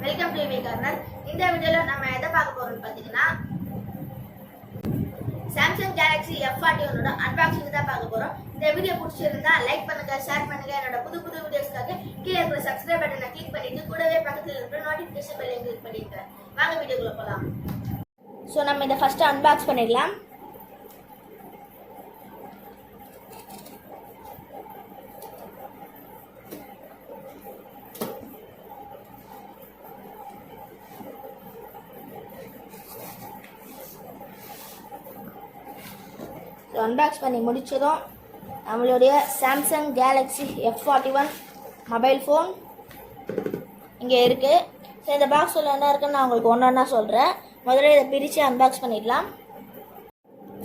Welcome to Vibi corner. இந்த வீடியோல நம்ம எதை பார்க்க போறோம்னு பாத்தீங்கன்னா Samsung Galaxy F41 ஓட அன்பாக்சிங் தான் பார்க்க போறோம். இந்த வீடியோ பிடிச்சிருந்தா லைக் பண்ணுங்க, ஷேர் பண்ணுங்க. என்னோட புது வீடியோஸ்க்காக கீழ இருக்கிற subscribe பட்டனை கிளிக் பண்ணிட்டு கூடவே பக்கத்துல இருக்கிற நோட்டிஃபிகேஷன் பெல்லையும் கிளிக் பண்ணிடுங்க. வாங்க வீடியோக்குள்ள போலாம். சோ நம்ம இத ஃபர்ஸ்ட் அன்பாக்ஸ் பண்ணிடலாம். அன்பாக்ஸ் பண்ணி முடிச்சதும் நம்மளுடைய Samsung Galaxy F41 mobile phone இங்கே இருக்குது. ஸோ இந்த பாக்ஸில் என்ன இருக்குன்னு நான் உங்களுக்கு ஒன்றா சொல்கிறேன். முதல்ல இதை பிரித்து அன்பாக்ஸ் பண்ணிடலாம்.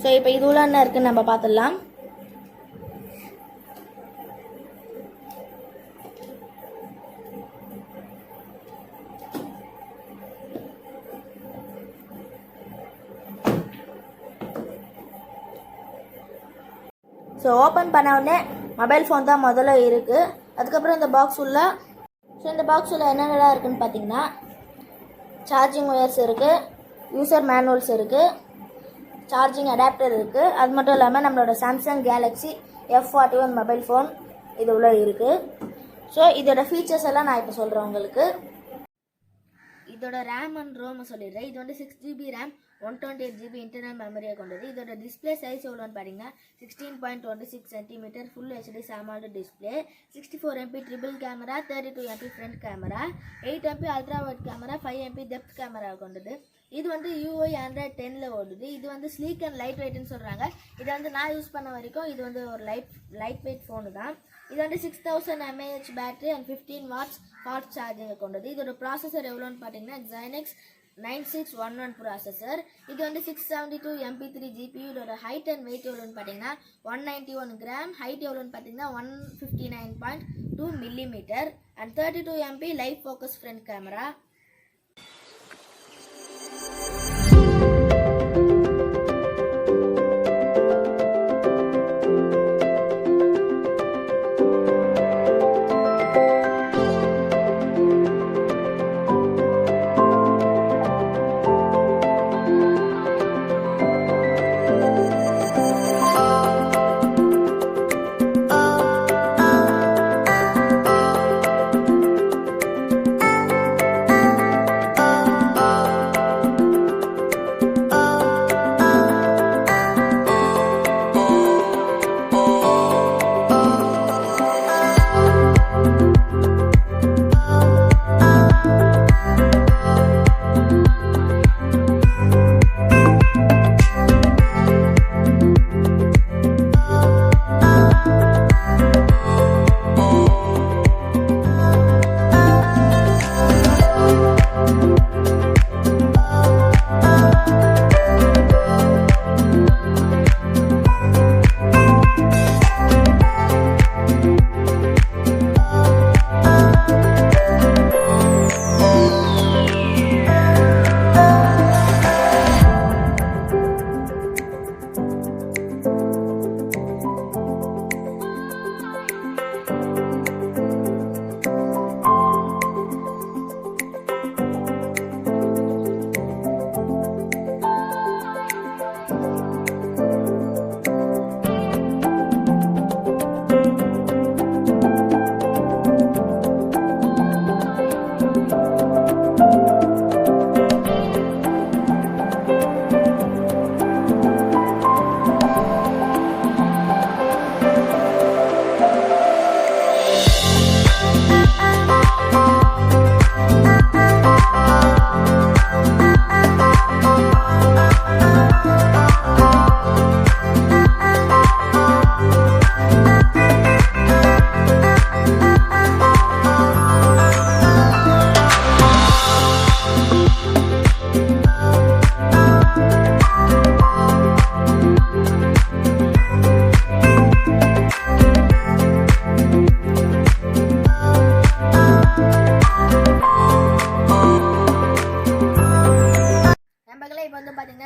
ஸோ இப்போ இது உள்ள என்ன இருக்குன்னு நம்ம பார்த்துடலாம். ஸோ ஓப்பன் பண்ண உடனே மொபைல் ஃபோன் தான் முதல்ல இருக்குது. அதுக்கப்புறம் இந்த பாக்ஸ் உள்ள இந்த பாக்ஸில் என்னென்னலாம் இருக்குதுன்னு பார்த்தீங்கன்னா சார்ஜிங் ஒயர்ஸ் இருக்குது, யூசர் மேனுவல்ஸ் இருக்குது, சார்ஜிங் அடாப்டர் இருக்குது. அது மட்டும் இல்லாமல் நம்மளோட Samsung Galaxy F41 mobile phone இது உள்ள இருக்குது. ஸோ இதோட ஃபீச்சர்ஸ் எல்லாம் நான் இப்போ சொல்கிறேன் உங்களுக்கு. இதோட ரேம் அண்ட் ரோம் சொல்லிடுறேன். இது வந்து 6GB ரேம் 128GB இன்டர்னல் மெமரியை கொண்டது. இதோட டிஸ்பிளே சைஸ் எவ்வளோன்னு பார்த்தீங்கன்னா 16.26 cm ஃபுல் HD சாமால்டு display, 64MP triple camera, 32MP front camera, 8MP ultra wide camera, 5MP depth camera கொண்டது. இது வந்து UI Android 10ல் ஓடுது. இது வந்து ஸ்லீக் அண்ட் லைட் வெயிட்னு சொல்கிறாங்க. இதை வந்து நான் யூஸ் பண்ண வரைக்கும் இது வந்து ஒரு லைட் வெயிட் ஃபோனு தான். இது வந்து 6000 mAh battery and 15 watts fast சார்ஜிங்கை கொண்டது. இதோட ப்ராசஸர் எவ்வளோன்னு பார்த்தீங்கன்னா Xinex 9611 ப்ராசஸர். இது வந்து 672 MP3 GPU. இதோட ஹைட் அண்ட் வெயிட் எவ்வளோன்னு பார்த்தீங்கன்னா 191 கிராம். ஹைட் எவ்வளோன்னு பார்த்தீங்கன்னா 159.2 mm and 32MP light focus front camera.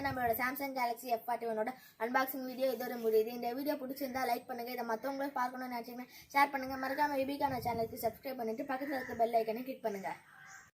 நம்மளோட Samsung Galaxy F41 unboxing video இதோட முடியுது. இந்த வீடியோ பிடிச்சிருந்தா லைக் பண்ணுங்க. இதை மற்றவங்களும் பார்க்கணும்னு நினைச்சீங்கன்னா ஷேர் பண்ணுங்க. மறக்காம விபிகான சேனலுக்கு சப்ஸ்கிரைப் பண்ணிட்டு பக்கத்தில் இருக்க பெல் ஐக்கனை கிளிக் பண்ணுங்க.